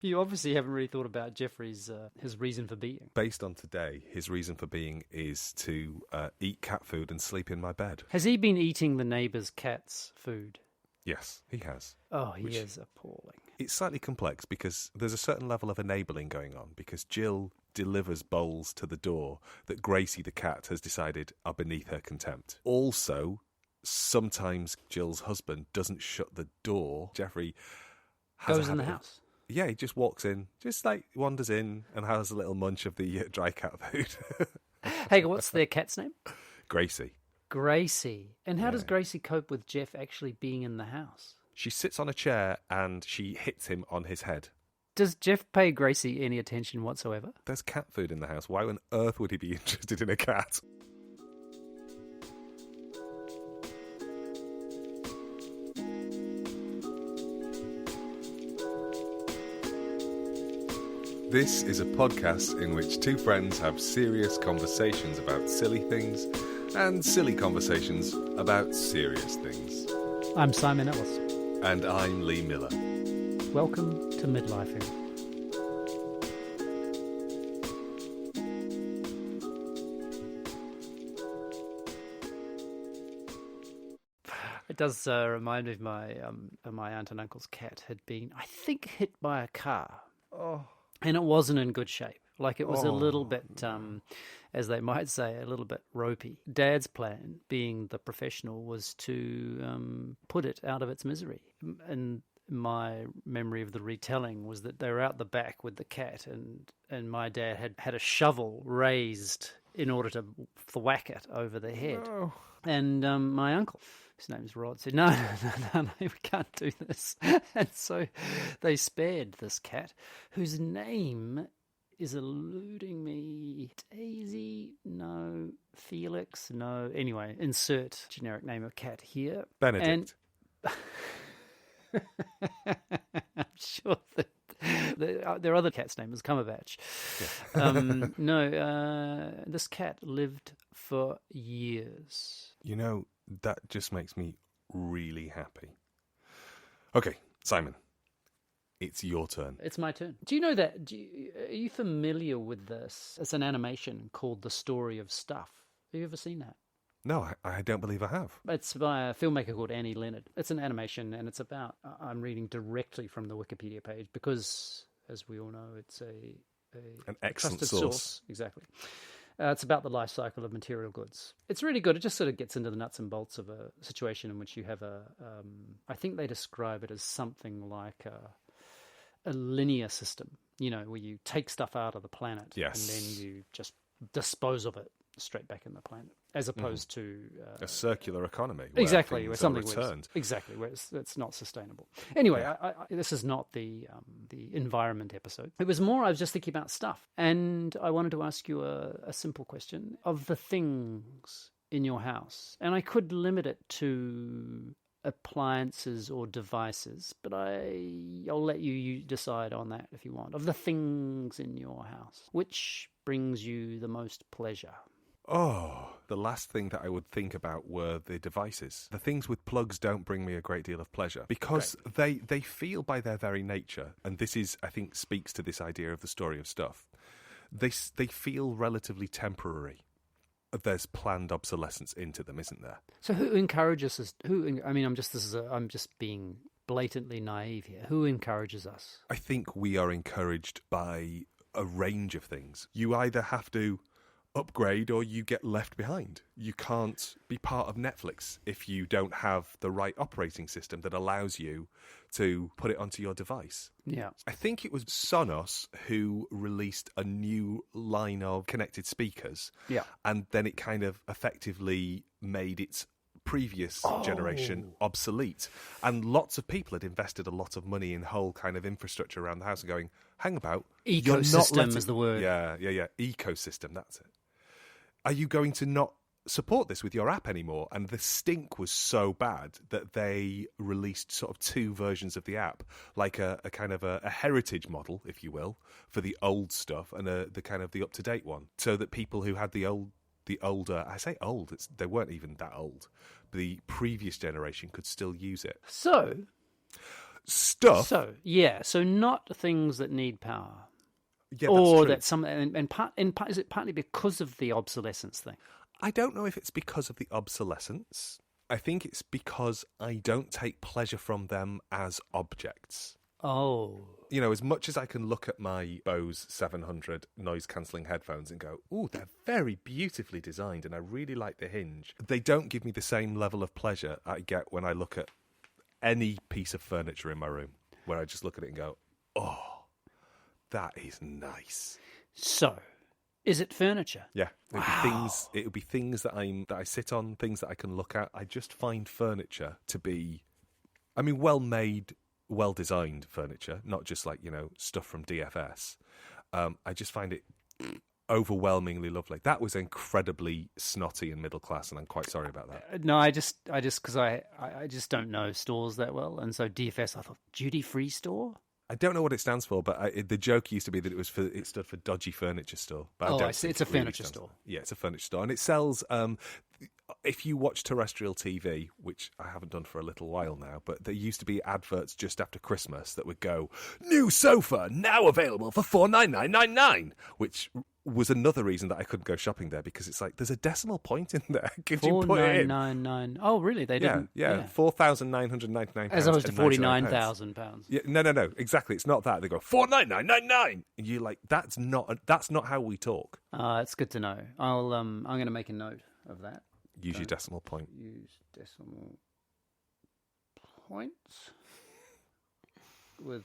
You obviously haven't really thought about Jeffrey's his reason for being. Based on today, his reason for being is to eat cat food and sleep in my bed. Has he been eating the neighbour's cat's food? Yes, he has. Oh, he is appalling. It's slightly complex because there's a certain level of enabling going on because Jill delivers bowls to the door that Gracie the cat has decided are beneath her contempt. Also, sometimes Jill's husband doesn't shut the door. Jeffrey goes in the house. Yeah, he just walks in, just like wanders in and has a little munch of the dry cat food. Hey, what's their cat's name? Gracie. Gracie. And how does Gracie cope with Jeff actually being in the house? She sits on a chair and she hits him on his head. Does Jeff pay Gracie any attention whatsoever? There's cat food in the house. Why on earth would he be interested in a cat? This is a podcast in which two friends have serious conversations about silly things and silly conversations about serious things. I'm Simon Ellis. And I'm Lee Miller. Welcome to Midlifing. It does remind me of my aunt and uncle's cat had been, I think, hit by a car. Oh. And it wasn't in good shape. Like, it was a little bit, as they might say, a little bit ropey. Dad's plan, being the professional, was to put it out of its misery. And my memory of the retelling was that they were out the back with the cat, and my dad had a shovel raised in order to thwack it over the head. No. And my uncle, his name's Rod, said, no, we can't do this. And so they spared this cat, whose name is eluding me. Daisy? No. Felix? No. Anyway, insert generic name of cat here. Benedict. And I'm sure that their other cat's name was Cumberbatch. Yeah. This cat lived for years. You know, that just makes me really happy. Okay, Simon, it's your turn. It's my turn. Do you know that? Are you familiar with this? It's an animation called The Story of Stuff. Have you ever seen that? No, I don't believe I have. It's by a filmmaker called Annie Leonard. It's an animation, and it's about, I'm reading directly from the Wikipedia page because, as we all know, it's an excellent source. Exactly. It's about the life cycle of material goods. It's really good. It just sort of gets into the nuts and bolts of a situation in which you have I think they describe it as something like a linear system, where you take stuff out of the planet and then you just dispose of it straight back in the planet, as opposed to a circular economy. Exactly, where something returned. Where it's not sustainable. Anyway, I this is not the environment episode. It was more, I was just thinking about stuff, and I wanted to ask you a simple question of the things in your house, and I could limit it to appliances or devices, but I'll let you decide on that if you want. Of the things in your house, which brings you the most pleasure? Oh, the last thing that I would think about were the devices. The things with plugs don't bring me a great deal of pleasure because they feel by their very nature, and this is, I think, speaks to this idea of the story of stuff. They feel relatively temporary. There's planned obsolescence into them, isn't there? So who encourages us? I'm just being blatantly naive here. Who encourages us? I think we are encouraged by a range of things. You either have to upgrade or you get left behind. You can't be part of Netflix if you don't have the right operating system that allows you to put it onto your device. Yeah. I think it was Sonos who released a new line of connected speakers. Yeah. And then it kind of effectively made its previous generation obsolete. And lots of people had invested a lot of money in whole kind of infrastructure around the house and going, hang about. Ecosystem is the word. Yeah. Ecosystem, that's it. Are you going to not support this with your app anymore? And the stink was so bad that they released sort of two versions of the app, like a kind of a heritage model, if you will, for the old stuff and the kind of the up-to-date one, so that people who had the older, I say old, they weren't even that old, the previous generation could still use it. stuff. So not things that need power. Yeah, or that's true. Is it partly because of the obsolescence thing? I don't know if it's because of the obsolescence. I think it's because I don't take pleasure from them as objects. Oh. You know, as much as I can look at my Bose 700 noise-cancelling headphones and go, ooh, they're very beautifully designed and I really like the hinge, they don't give me the same level of pleasure I get when I look at any piece of furniture in my room, where I just look at it and go, oh, that is nice. So, is it furniture? Yeah. It would be things that I sit on, things that I can look at. I just find furniture to be, well-made, well-designed furniture, not just like, stuff from DFS. I just find it overwhelmingly lovely. That was incredibly snotty and middle class, and I'm quite sorry about that. No, I just because I just don't know stores that well, and so DFS, I thought duty-free store. I don't know what it stands for, but the joke used to be that it stood for dodgy furniture store. But I see. It's a furniture store. Yeah, it's a furniture store, and it sells. If you watch terrestrial TV, which I haven't done for a little while now, but there used to be adverts just after Christmas that would go, "New sofa now available for $499.99," which was another reason that I couldn't go shopping there, because it's like there's a decimal point in there. Could you put it in? $4,999. Oh, really? They didn't. Yeah. £4,999 as opposed to £49,000. Yeah, no, exactly. It's not that. They go $4,999, and you're like, that's not how we talk. It's good to know. I'm going to make a note of that. Use your decimal point. Use decimal points with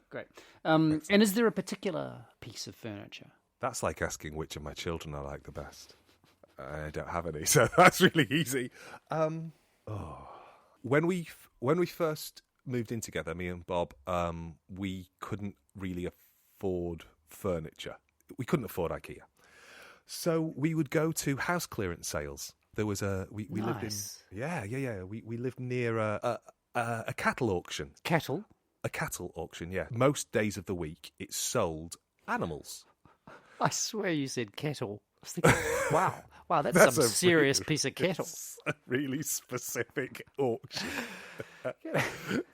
great. And is there a particular piece of furniture? That's like asking which of my children I like the best. I don't have any, so that's really easy. When we first moved in together, me and Bob, we couldn't really afford furniture. We couldn't afford IKEA, so we would go to house clearance sales. There was we nice. lived in we lived near a cattle auction. A cattle auction, yeah. Most days of the week, it sold animals. I swear you said kettle. I was thinking, wow, that's some serious piece of kettle. A really specific auction.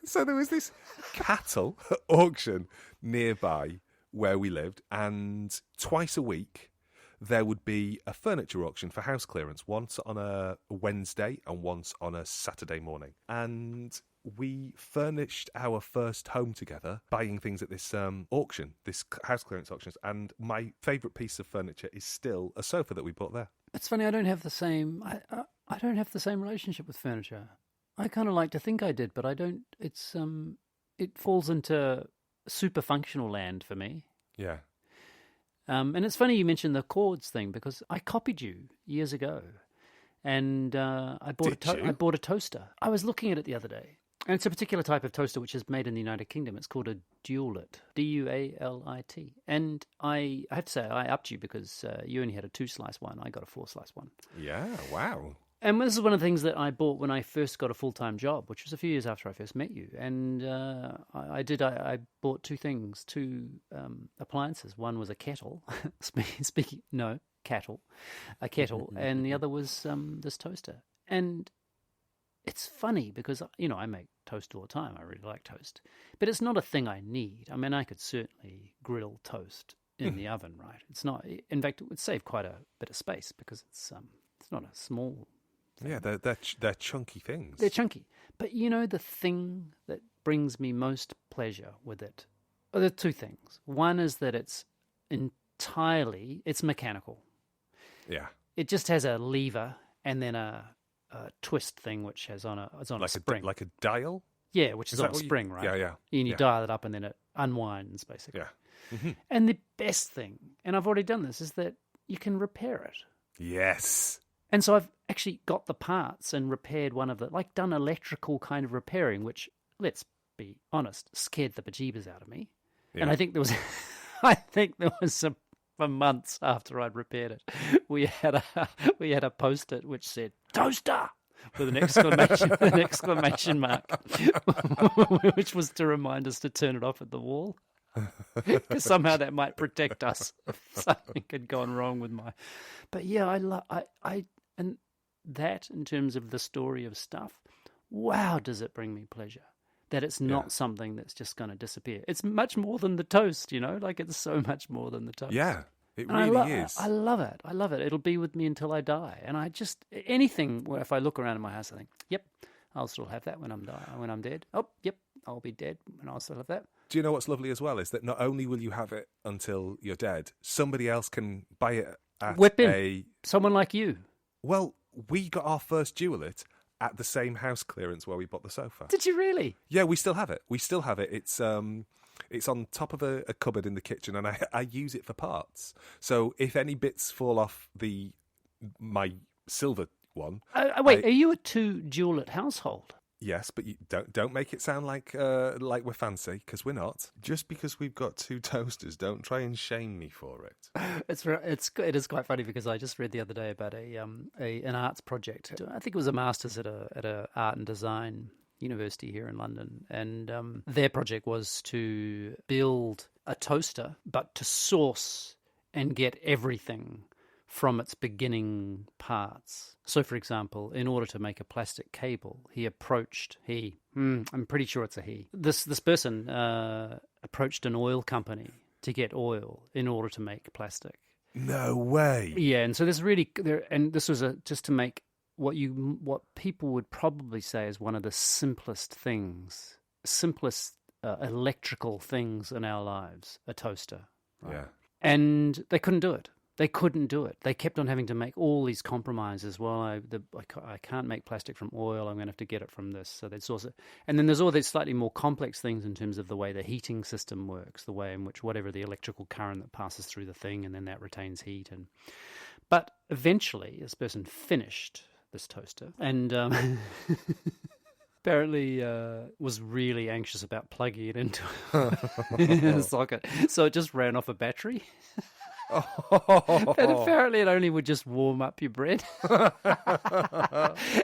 So there was this cattle auction nearby where we lived, and twice a week there would be a furniture auction for house clearance, once on a Wednesday and once on a Saturday morning. And we furnished our first home together buying things at this auction, this house clearance auction. And my favourite piece of furniture is still a sofa that we bought there. It's funny, I don't have the same relationship with furniture. I kind of like to think I did, but I don't. It's it falls into super functional land for me. Yeah. And it's funny you mentioned the chords thing, because I copied you years ago, and I bought a toaster. I was looking at it the other day, and it's a particular type of toaster which is made in the United Kingdom. It's called a Dualit, Dualit. And I have to say, I upped you because you only had a 2-slice one. I got a 4-slice one. Yeah, wow. And this is one of the things that I bought when I first got a full-time job, which was a few years after I first met you. And I bought two things, two appliances. One was a kettle, a kettle, and the other was this toaster. And it's funny because, I make toast all the time. I really like toast. But it's not a thing I need. I mean, I could certainly grill toast in the oven, right? It's not. In fact, it would save quite a bit of space because it's not a small thing. Yeah, they're chunky things. They're chunky. But the thing that brings me most pleasure with it, there are two things. One is that it's mechanical. Yeah. It just has a lever and then a twist thing which has on a spring. Like a dial? Yeah, which is on a spring, right? Yeah. And you dial it up and then it unwinds, basically. Yeah. Mm-hmm. And the best thing, and I've already done this, is that you can repair it. Yes. And so I've actually got the parts and repaired one of done electrical kind of repairing, which, let's be honest, scared the bejeebers out of me. Yeah. And I think there was for months after I'd repaired it, we had a post-it which said "toaster" with an exclamation mark, which was to remind us to turn it off at the wall. Because somehow that might protect us if something had gone wrong with my. But yeah, and that in terms of the story of stuff, wow, does it bring me pleasure? that it's not something that's just going to disappear. It's much more than the toast, like it's so much more than the toast. Yeah, it really is. I love it. I love it. It'll be with me until I die. And I just, anything where if I look around in my house, I think, yep, I'll still have that when I'm dead. Oh, yep, I'll be dead and I'll still have that. Do you know what's lovely as well is that not only will you have it until you're dead, somebody else can buy it at Whip in. Someone like you. Well, we got our first duelet at the same house clearance where we bought the sofa. Did you really? Yeah, we still have it. It's on top of a cupboard in the kitchen, and I use it for parts. So if any bits fall off my silver one... Wait, are you a two-duelet household? Yes, but you don't make it sound like we're fancy, because we're not. Just because we've got two toasters, don't try and shame me for it. It is quite funny because I just read the other day about an arts project. I think it was a master's at a art and design university here in London, and their project was to build a toaster, but to source and get everything from its beginning parts. So, for example, in order to make a plastic cable, I'm pretty sure it's a he. This person approached an oil company to get oil in order to make plastic. No way. Yeah, and so this was just to make what people would probably say is one of the simplest electrical things in our lives, a toaster. Right? Yeah. And they couldn't do it. They kept on having to make all these compromises. Well, I can't make plastic from oil. I'm going to have to get it from this. So they'd source it. And then there's all these slightly more complex things in terms of the way the heating system works, the way in which whatever the electrical current that passes through the thing, and then that retains heat. But eventually, this person finished this toaster and apparently was really anxious about plugging it into a socket. So it just ran off a battery. And apparently it only would just warm up your bread.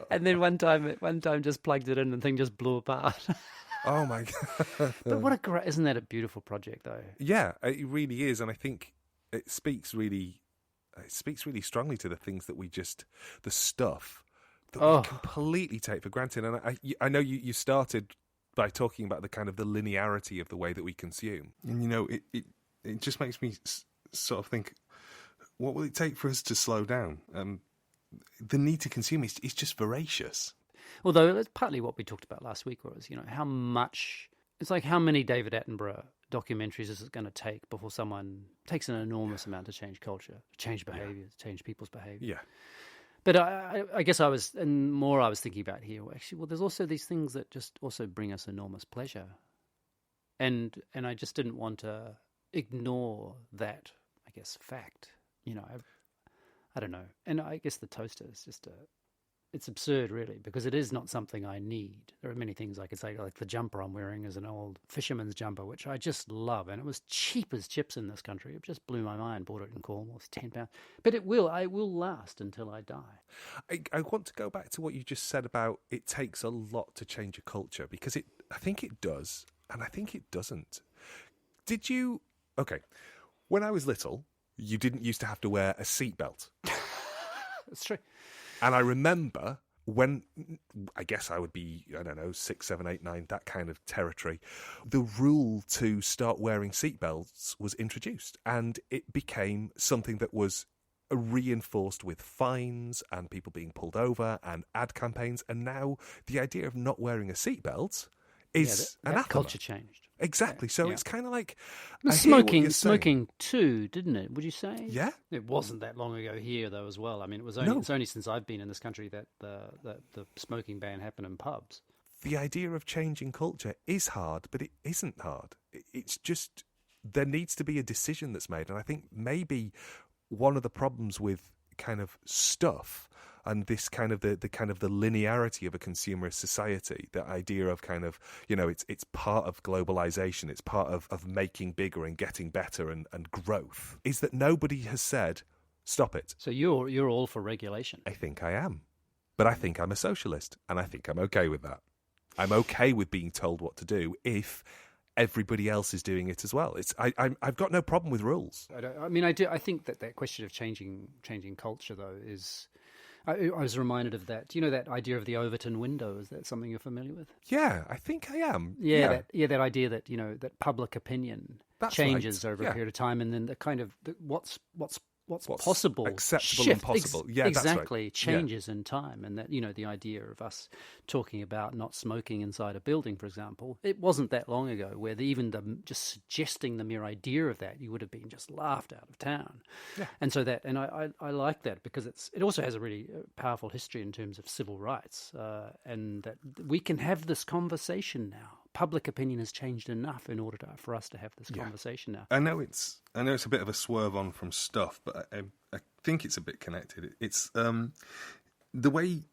And then one time just plugged it in and the thing just blew apart. Oh my God. But isn't that a beautiful project though? Yeah, it really is. And I think it speaks really strongly to the things that the stuff that we completely take for granted. And I know you started by talking about the kind of the linearity of the way that we consume. And it just makes me sort of think, what will it take for us to slow down? The need to consume is just voracious. Although that's partly what we talked about last week, was how many David Attenborough documentaries is it going to take before someone takes an enormous amount to change culture, change behaviour, change people's behaviour. Yeah. But I guess I was thinking about here, actually, there's also these things that just also bring us enormous pleasure. And I just didn't want to ignore that, I guess, fact. I don't know. And I guess the toaster is just it's absurd, really, because it is not something I need. There are many things I could say, like the jumper I'm wearing is an old fisherman's jumper, which I just love, and it was cheap as chips in this country. It just blew my mind. Bought it in Cornwall, it's £10. But I will last until I die. I want to go back to what you just said about it takes a lot to change a culture, because I think it does, and I think it doesn't. Did you... Okay, when I was little, you didn't used to have to wear a seatbelt. That's true. And I remember when, I guess I would be, 6, 7, 8, 9, that kind of territory, the rule to start wearing seatbelts was introduced. And it became something that was reinforced with fines and people being pulled over and ad campaigns. And now the idea of not wearing a seatbelt is anathema. Culture changed. Exactly. So it's kind of like smoking too, didn't it? Would you say? Yeah. It wasn't that long ago here, though, as well. I mean, it's only since I've been in this country that the smoking ban happened in pubs. The idea of changing culture is hard, but it isn't hard. It's just there needs to be a decision that's made, and I think maybe one of the problems with kind of stuff and this kind of the linearity of a consumerist society, the idea of kind of, it's part of globalization, it's part of making bigger and getting better and growth, is that nobody has said, stop it. So you're all for regulation? I think I am. But I think I'm a socialist, and I think I'm okay with that. I'm okay with being told what to do if everybody else is doing it as well. I've got no problem with rules. I think that question of changing culture, though, is... I was reminded of that. Do you know that idea of the Overton window? Is that something you're familiar with? Yeah, I think I am. That idea that, that public opinion changes over a period of time, and then the kind of what's possible, acceptable and possible. Exactly, that's right. changes in time, and that the idea of us talking about not smoking inside a building, for example, it wasn't that long ago where just suggesting the mere idea of that, you would have been just laughed out of town. Yeah. And so I like that because it also has a really powerful history in terms of civil rights, and that we can have this conversation now. Public opinion has changed enough in order for us to have this conversation now. I know it's a bit of a swerve on from stuff, but I think it's a bit connected. It's the way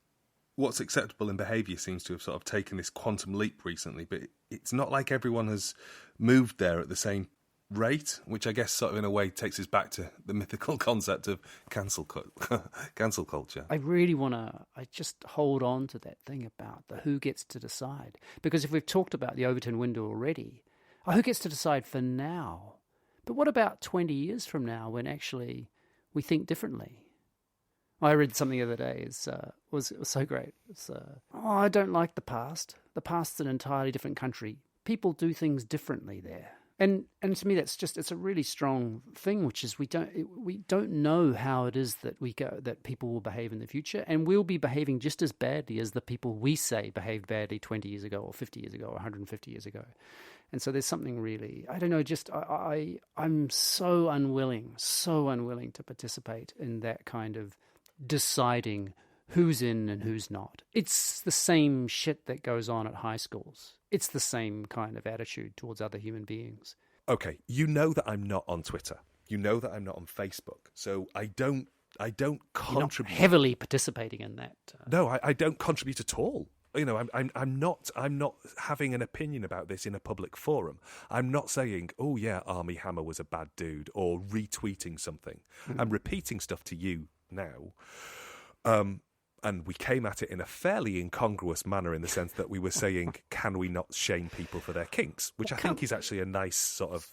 what's acceptable in behaviour seems to have sort of taken this quantum leap recently, but it's not like everyone has moved there at the same rate, which I guess sort of in a way takes us back to the mythical concept of cancel culture. I really want to just hold on to that thing about the who gets to decide. Because if we've talked about the Overton window already, who gets to decide for now? But what about 20 years from now when actually we think differently? I read something the other day. It was so great. I don't like the past. The past's an entirely different country. People do things differently there. And to me, it's a really strong thing, which is we don't know how it is that people will behave in the future, and we'll be behaving just as badly as the people we say behaved badly 20 years ago, or 50 years ago, or 150 years ago. And so there's something really, I don't know, just I'm so unwilling to participate in that kind of deciding who's in and who's not. It's the same shit that goes on at high schools. It's the same kind of attitude towards other human beings. Okay, you know that I'm not on Twitter. You know that I'm not on Facebook. So I don't contribute. You're not heavily participating in that. No, I don't contribute at all. I'm not having an opinion about this in a public forum. I'm not saying, oh yeah, Armie Hammer was a bad dude, or retweeting something. Mm-hmm. I'm repeating stuff to you now. And we came at it in a fairly incongruous manner in the sense that we were saying, can we not shame people for their kinks? Which I think is actually a nice sort of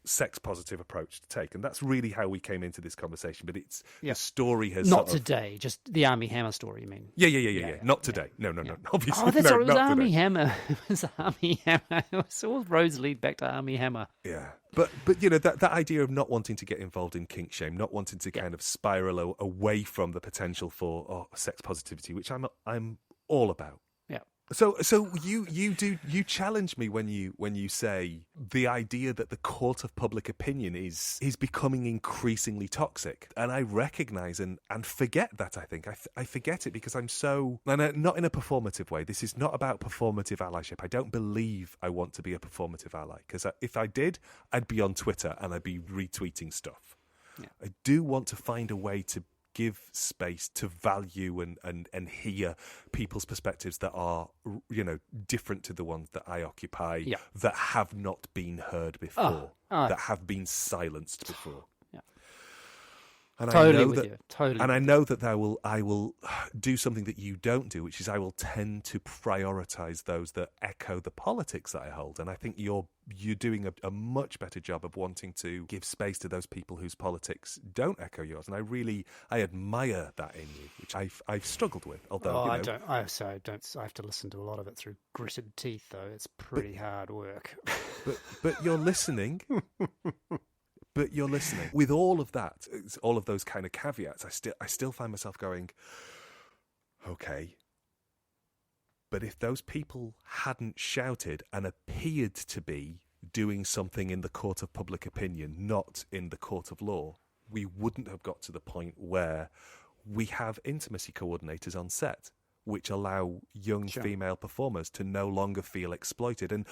sex-positive approach to take. And that's really how we came into this conversation. But the story has not today, just the Armie Hammer story, you mean? Yeah. Not today. No, obviously. Oh, that's no, right. It was Armie today. Hammer. It was Armie Hammer. All roads lead back to Armie Hammer. Yeah. But that idea of not wanting to get involved in kink shame, not wanting to kind of spiral away from the potential for sex positivity, which I'm all about. Yeah. So you challenge me when you say the idea that the court of public opinion is becoming increasingly toxic, and I recognise and forget that. I think I forget it because I'm so, and not in a performative way. This is not about performative allyship. I don't believe I want to be a performative ally, because if I did, I'd be on Twitter and I'd be retweeting stuff. Yeah. I do want to find a way to give space to value and hear people's perspectives that are, different to the ones that I occupy, that have not been heard before, that have been silenced before. Yeah. And I know that I will do something that you don't do, which is I will tend to prioritise those that echo the politics that I hold. And I think you're doing a much better job of wanting to give space to those people whose politics don't echo yours. And I admire that in you, which I've struggled with. Although I don't. I have to listen to a lot of it through gritted teeth, though. It's pretty hard work. But you're listening. But you're listening. With all of that, all of those kind of caveats, I still find myself going, okay, but if those people hadn't shouted and appeared to be doing something in the court of public opinion, not in the court of law, we wouldn't have got to the point where we have intimacy coordinators on set, which allow young female performers to no longer feel exploited.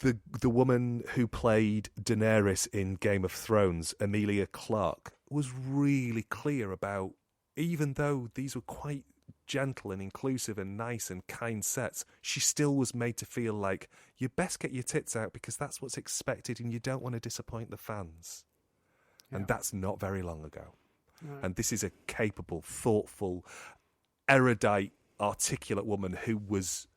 The woman who played Daenerys in Game of Thrones, Emilia Clarke, was really clear about, even though these were quite gentle and inclusive and nice and kind sets, she still was made to feel like you best get your tits out because that's what's expected and you don't want to disappoint the fans. Yeah. And that's not very long ago. No. And this is a capable, thoughtful, erudite, articulate woman who was,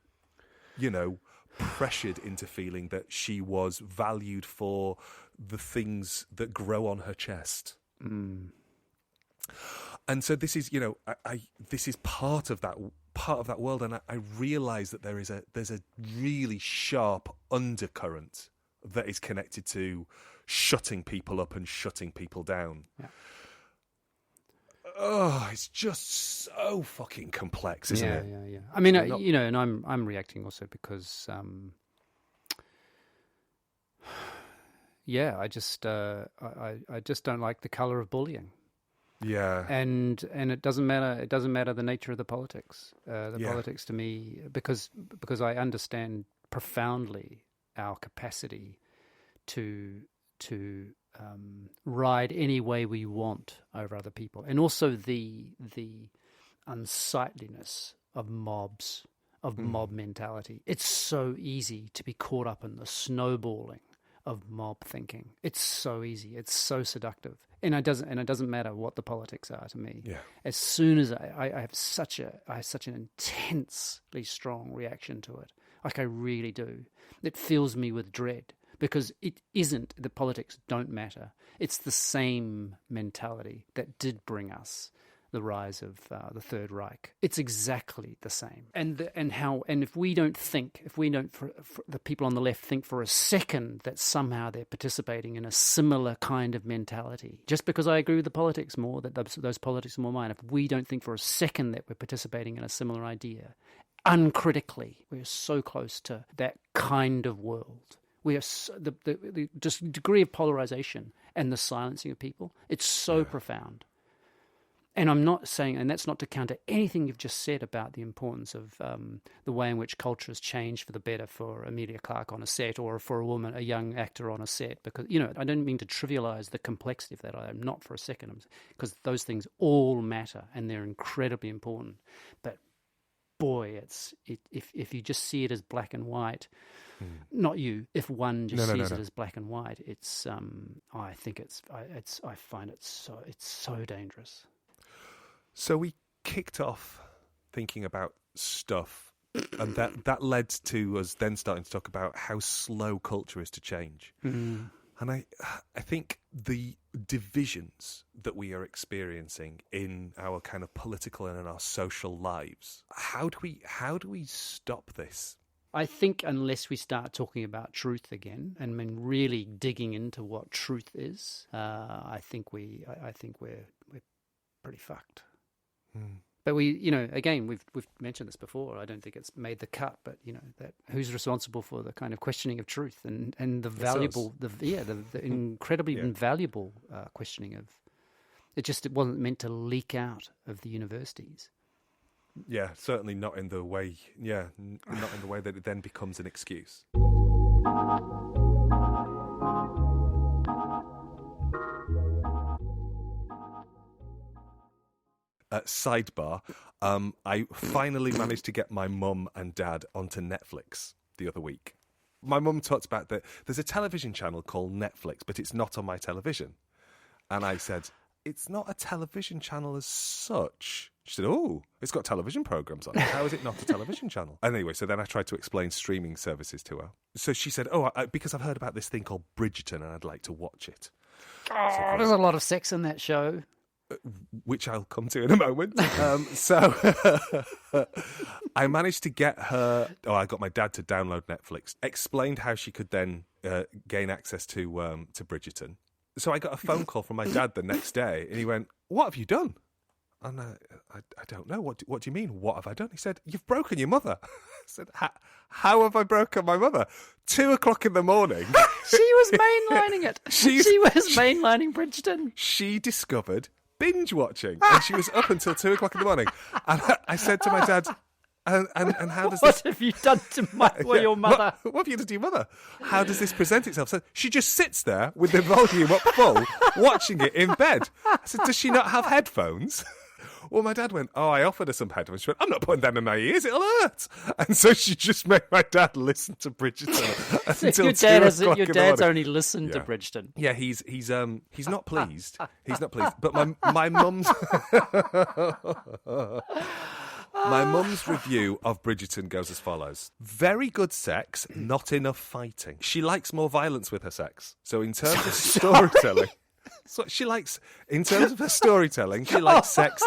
pressured into feeling that she was valued for the things that grow on her chest. And so this is, this is part of that world, and I realise that there's a really sharp undercurrent that is connected to shutting people up and shutting people down. Yeah. Oh, it's just so fucking complex, isn't it? Yeah. I mean, and I'm reacting also because, I just don't like the colour of bullying. Yeah, and it doesn't matter. It doesn't matter the nature of the politics. Politics to me, because I understand profoundly our capacity to ride any way we want over other people, and also the unsightliness of mobs, of mob mentality. It's so easy to be caught up in the snowballing of mob thinking. It's so easy. It's so seductive, and it doesn't matter what the politics are to me. Yeah. As soon as I have such an intensely strong reaction to it, like I really do, it fills me with dread, because it isn't, the politics don't matter. It's the same mentality that did bring us the rise of the Third Reich. It's exactly the same. And if the people on the left think for a second that somehow they're participating in a similar kind of mentality, just because I agree with the politics more, that those politics are more mine, if we don't think for a second that we're participating in a similar idea, uncritically, we're so close to that kind of world. We are the just degree of polarization and the silencing of people, it's so profound. And I'm not saying, and that's not to counter anything you've just said about the importance of the way in which culture has changed for the better for Emilia Clarke on a set, or for a young actor on a set. Because, I don't mean to trivialize the complexity of that. I am not for a second, because those things all matter and they're incredibly important. But boy, if you just see it as black and white, not you. If one just sees it as black and white, it's I find it so dangerous. So we kicked off thinking about stuff, and that led to us then starting to talk about how slow culture is to change. And I think the divisions that we are experiencing in our kind of political and in our social lives, how do we stop this? I think unless we start talking about truth again, and really digging into what truth is, I think we're pretty fucked. But again, we've mentioned this before. I don't think it's made the cut, but that who's responsible for the kind of questioning of truth and the valuable, the incredibly invaluable questioning of it. It wasn't meant to leak out of the universities. Yeah, certainly not in the way. Yeah, not in the way that it then becomes an excuse. Sidebar, I finally managed to get my mum and dad onto Netflix the other week. My mum talked about that there's a television channel called Netflix, but it's not on my television. And I said, it's not a television channel as such. She said, oh, it's got television programmes on it. How is it not a television channel? Anyway, so then I tried to explain streaming services to her. So she said, because I've heard about this thing called Bridgerton and I'd like to watch it. Oh, there's a lot of sex in that show. Which I'll come to in a moment. So I managed to get her. I got my dad to download Netflix. Explained how she could then gain access to Bridgerton. So I got a phone call from my dad the next day, and he went, "What have you done?" And I don't know. What do you mean? What have I done? He said, "You've broken your mother." I said, "How have I broken my mother?" 2:00 in the morning. She was mainlining it. She was mainlining Bridgerton. She discovered binge watching, and she was up until 2:00 in the morning. And I said to my dad, and how does what have you done to your mother? What have you done to your mother? How does this present itself? So she just sits there with the volume up full, watching it in bed. I said, does she not have headphones? Well, my dad went, I offered her some headphones. She went, I'm not putting them in my ears, it'll hurt. And so she just made my dad listen to Bridgerton until your dad's only listened to Bridgerton. Yeah, he's not pleased. He's not pleased. But my mum's my mum's review of Bridgerton goes as follows: very good sex, not enough fighting. She likes more violence with her sex. So in terms of storytelling. So she likes, in terms of her storytelling, she likes sex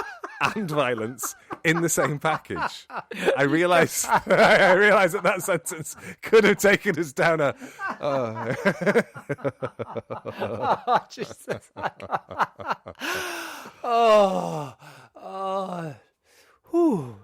and violence in the same package. I realise that sentence could have taken us down a... Oh, Jesus. Oh,